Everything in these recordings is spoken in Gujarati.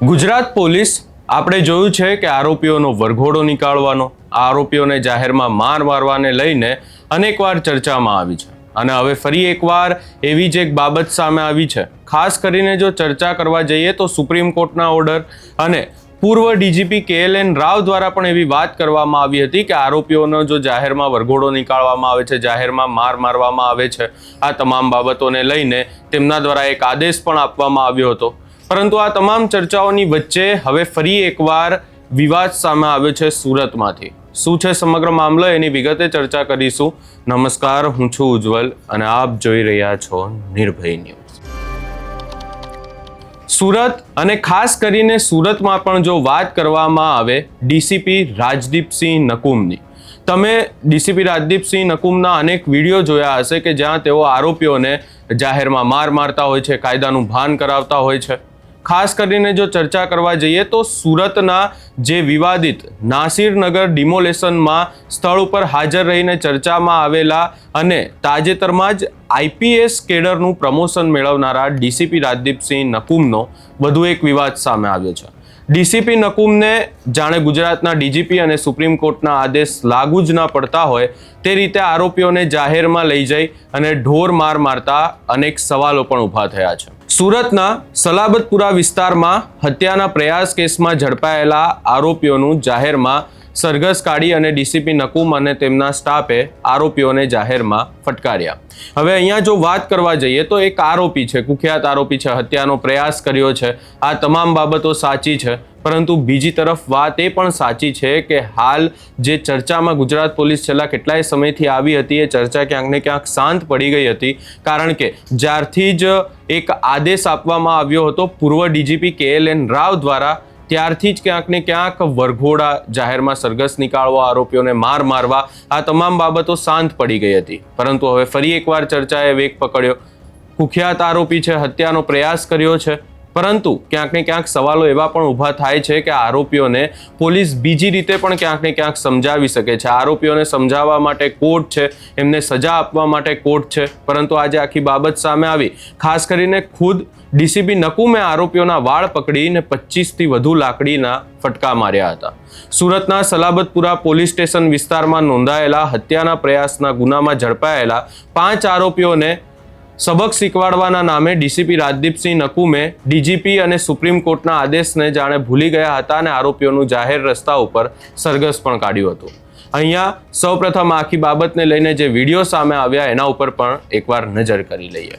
ગુજરાત પોલીસ આપણે જોયું છે કે આરોપીઓનો વરઘોડો નીકાળવાનો, આરોપીઓને જાહેરમાં માર મારવાને લઈને અનેકવાર ચર્ચામાં આવી છે અને હવે ફરી એકવાર એવી જ એક બાબત સામે આવી છે. ખાસ કરીને જો ચર્ચા કરવા જઈએ તો સુપ્રીમ કોર્ટના ઓર્ડર અને પૂર્વ ડીજીપી KLN રાવ દ્વારા પણ એવી વાત કરવામાં આવી હતી કે આરોપીઓનો જો જાહેરમાં વરઘોડો નીકાળવામાં આવે છે, જાહેરમાં માર મારવામાં આવે છે, આ તમામ બાબતોને લઈને તેમના દ્વારા એક આદેશ પણ આપવામાં આવ્યો હતો. પરંતુ આ તમામ ચર્ચાઓની વચ્ચે હવે ફરી એકવાર વિવાદ સામે આવ્યો છે સુરતમાંથી. શું છે સમગ્ર મામલો એની વિગતે ચર્ચા કરીશું. નમસ્કાર, હું છું ઉજ્જવલ અને આપ જોઈ રહ્યા છો નિર્ભય ન્યૂઝ. સુરત અને ખાસ કરીને સુરતમાં પણ જો વાત કરવામાં આવે ડીસીપી રાજદીપસિંહ નકુમની, તમે ડીસીપી રાજદીપસિંહ નકુમના અનેક વિડીયો જોયા હશે કે જ્યાં તેઓ આરોપીઓને જાહેરમાં માર મારતા હોય છે, કાયદાનું ભાન કરાવતા હોય છે. ખાસ કરીને જો ચર્ચા કરવા જઈએ તો સુરતના જે વિવાદિત નાસિરનગર ડિમોલેશનમાં સ્થળ ઉપર હાજર રહીને ચર્ચામાં આવેલા અને તાજેતરમાં જ IPS કેડરનું પ્રમોશન મેળવનારા ડીસીપી રાજદીપસિંહ નકુમનો વધુ એક વિવાદ સામે આવ્યો છે. ડીસીપી નકુમને જાણે ગુજરાતના ડીજીપી અને સુપ્રીમ કોર્ટના આદેશ લાગુ જ ના પડતા હોય તે રીતે આરોપીઓને જાહેરમાં લઈ જઈ અને ઢોર માર મારતા અનેક સવાલો પણ ઊભા થયા છે. સુરતના સલાબતપુરા વિસ્તારમાં હત્યાના પ્રયાસ કેસમાં ઝડપાયેલા આરોપીઓનું જાહેરમાં સરઘસ કાઢી અને ડીસીપી નકુમ અને તેમના સ્ટાફે આરોપીઓને જાહેરમાં ફટકાર્યા. હવે અહીંયા જો વાત કરવા જઈએ તો એક આરોપી છે, કુખ્યાત આરોપી છે, હત્યાનો પ્રયાસ કર્યો છે, આ તમામ બાબતો સાચી છે. પરંતુ બીજી તરફ વાત એ પણ સાચી છે કે હાલ જે ચર્ચામાં ગુજરાત પોલીસ છેલ્લા કેટલાય સમયથી આવી હતી એ ચર્ચા ક્યાંક ને ક્યાંક શાંત પડી ગઈ હતી. કારણ કે જ્યારથી જ એક આદેશ આપવામાં આવ્યો હતો પૂર્વ ડીજીપી KLN રાવ દ્વારા, ત્યારથી જ ક્યાંક ને ક્યાંક વરઘોડા, જાહેરમાં સરઘસ નીકાળવા, આરોપીઓને માર મારવા, આ તમામ બાબતો શાંત પડી ગઈ હતી. પરંતુ હવે ફરી એકવાર ચર્ચાએ વેગ પકડ્યો. કુખ્યાત આરોપી છે, હત્યાનો પ્રયાસ કર્યો છે, પરંતુ ક્યાંક ને ક્યાંક સવાલો એવા પણ ઊભા થાય છે કે આરોપીઓને પોલીસ બીજી રીતે પણ ક્યાંક ને ક્યાંક સમજાવી શકે છે. આરોપીઓને સમજાવવા માટે કોર્ટ છે, એમને સજા આપવા માટે કોર્ટ છે. પરંતુ આજે આખી બાબત સામે આવી. ખાસ કરીને ખુદ ડીસીપી નકુમે આરોપીઓના વાળ પકડીને 25થી વધુ લાકડીના ફટકા માર્યા હતા. સુરતના સલાબતપુરા પોલીસ સ્ટેશન વિસ્તારમાં નોંધાયેલા હત્યાના પ્રયાસના ગુનામાં ઝડપાયેલા 5 આરોપીઓને સબક શીખવાડવાના નામે ડીસીપી રાજદીપસિંહ નકુમે ડીજીપી અને સુપ્રીમ કોર્ટના આદેશને જાણે ભૂલી ગયા હતા અને આરોપીઓનું જાહેર રસ્તા ઉપર સરઘસ પણ કાઢ્યું હતું. અહીંયા સૌપ્રથમ આખી બાબતને લઈને જે વિડીયો સામે આવ્યા એના ઉપર પણ એકવાર નજર કરી લઈએ.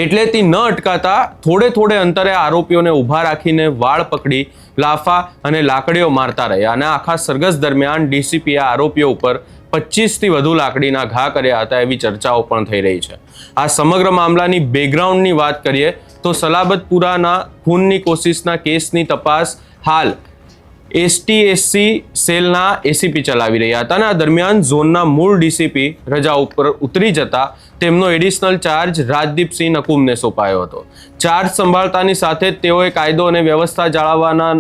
એટલેથી ન અટકાતા થોડે અંતરે આરોપીઓને ઊભા રાખીને વાળ પકડી લાફા અને લાકડીઓ મારતા રહ્યા અને આખા સરઘસ દરમિયાન ડીસીપીએ આરોપીઓ ઉપર 25થી વધુ લાકડીના ઘા કર્યા હતા એવી ચર્ચાઓ પણ થઈ રહી છે. આ સમગ્ર મામલાની બેકગ્રાઉન્ડની વાત કરીએ તો સલાબતપુરાના ખૂનની કોશિશના કેસની તપાસ હાલ એસટીએસસી સેલના એસીપી ચલાવી રહ્યા હતા અને આ દરમિયાન ઝોનના મૂળ ડીસીપી રજા ઉપર ઉતરી જતા તેમનો એડિશનલ ચાર્જ રાજદીપસિંહ નકુમને સોંપાયો હતો. ચાર્જ સંભાળતાની સાથે જ તેઓએ કાયદો અને વ્યવસ્થા જાળવવાના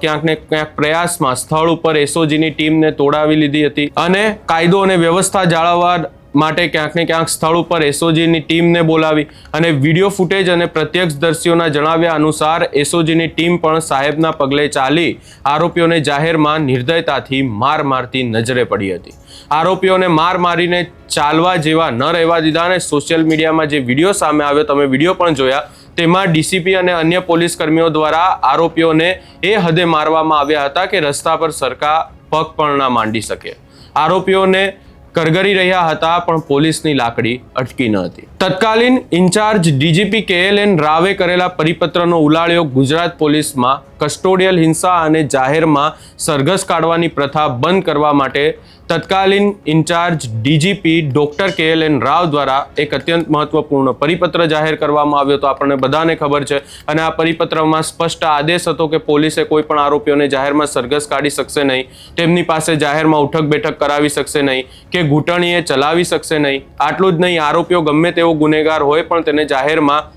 ક્યાંક ને ક્યાંક પ્રયાસમાં સ્થળ ઉપર એસઓજીની ટીમને તોડાવી લીધી હતી અને કાયદો અને વ્યવસ્થા જાળવવા માટે ક્યાંક ને ક્યાંક સ્થળ ઉપર એસઓજીની ટીમને બોલાવી અને વિડીયો ફૂટેજ અને પ્રત્યક્ષદર્શીઓના જણાવ્યા અનુસાર એસઓજીની ટીમ પણ સાહેબના પગલે ચાલી આરોપીઓને જાહેરમાં નિર્દયતાથી માર મારતી નજરે પડી હતી. આરોપીઓને માર મારીને ચાલવા જેવા ન રહેવા દીધા અને સોશિયલ મીડિયામાં જે વિડીયો સામે આવ્યો, તમે વિડીયો પણ જોયા, તેમાં ડીસીપી અને અન્ય પોલીસ કર્મીઓ દ્વારા આરોપીઓને એ હદે મારવામાં આવ્યા હતા કે રસ્તા પર સરખા પગ પણ ના માંડી શકે. આરોપીઓને કરગરી રહ્યા હતા પણ પોલીસની લાકડી અટકી ન હતી. તત્કાલીન ઇન્ચાર્જ ડીજીપી KLN રાવે કરેલા પરિપત્રનો ઉલાળ્યો ગુજરાત પોલીસમાં કસ્ટોડિયલ હિંસા અને જાહેરમાં સરઘસ કાઢવાની પ્રથા બંધ કરવા માટે તત્કાલીન incharge DGP doctor KLN Rao દ્વારા એક અત્યંત મહત્વપૂર્ણ પરિપત્ર જાહેર કરવામાં આવ્યો હતો. આપણને બધાને ખબર છે અને આ પરિપત્રમાં સ્પષ્ટ આદેશ હતો કે પોલીસે કોઈ પણ આરોપીઓને જાહેરમાં સરઘસ કાઢી શકશે નહીં, તેમની પાસે જાહેરમાં ઉઠક બેઠક કરાવી શકશે નહીં કે ઘૂંટણીએ ચલાવી શકશે નહીં. આટલું જ નહીં, આરોપીઓ ગમે તેવો ગુનેગાર હોય પણ તેને જાહેરમાં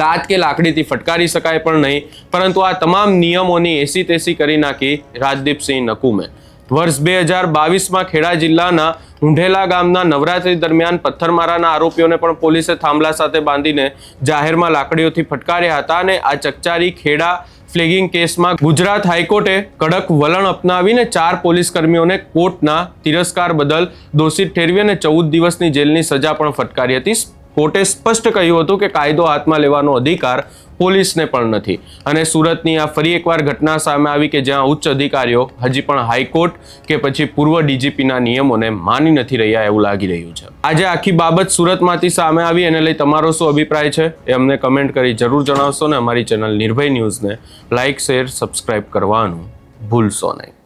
લાત કે લાકડીથી ફટકારી શકાય પણ નહીં. પરંતુ આ તમામ નિયમોની એસી તેસી કરી નાખી રાજદીપસિંહ નકુમે. વર્ષ 2022માં ખેડા જિલ્લાના ઊંઢેલા ગામના નવરાત્રી દરમિયાન પથ્થરમારાના આરોપીઓને પણ પોલીસે થાંભલા સાથે બાંધીને જાહેરમાં લાકડીઓથી ફટકાર્યા હતા અને આ ચકચારી ખેડા ફ્લેગિંગ કેસમાં ગુજરાત હાઈકોર્ટે કડક વલણ અપનાવીને 4 પોલીસ કર્મીઓને કોર્ટના તિરસ્કાર બદલ દોષિત ઠેરવી અને 14 દિવસની જેલની સજા પણ ફટકારી હતી. કોર્ટે સ્પષ્ટ કહ્યું હતું કે કાયદો હાથમાં લેવાનો અધિકાર પોલીસને પણ નથી. અને સુરતની આ ફરી એકવાર ઘટના સામે આવી કે જ્યાં ઉચ્ચ અધિકારીઓ હજી પણ હાઈકોર્ટ કે પછી પૂર્વ ડીજીપીના નિયમોને માની નથી રહ્યા એવું લાગી રહ્યું છે. આજે આખી બાબત સુરતમાંથી સામે આવી, એને લઈ તમારો શું અભિપ્રાય છે એ અમને કમેન્ટ કરી જરૂર જણાવશો ને અમારી ચેનલ નિર્ભય ન્યૂઝને લાઇક, શેર, સબસ્ક્રાઇબ કરવાનું ભૂલશો નહીં.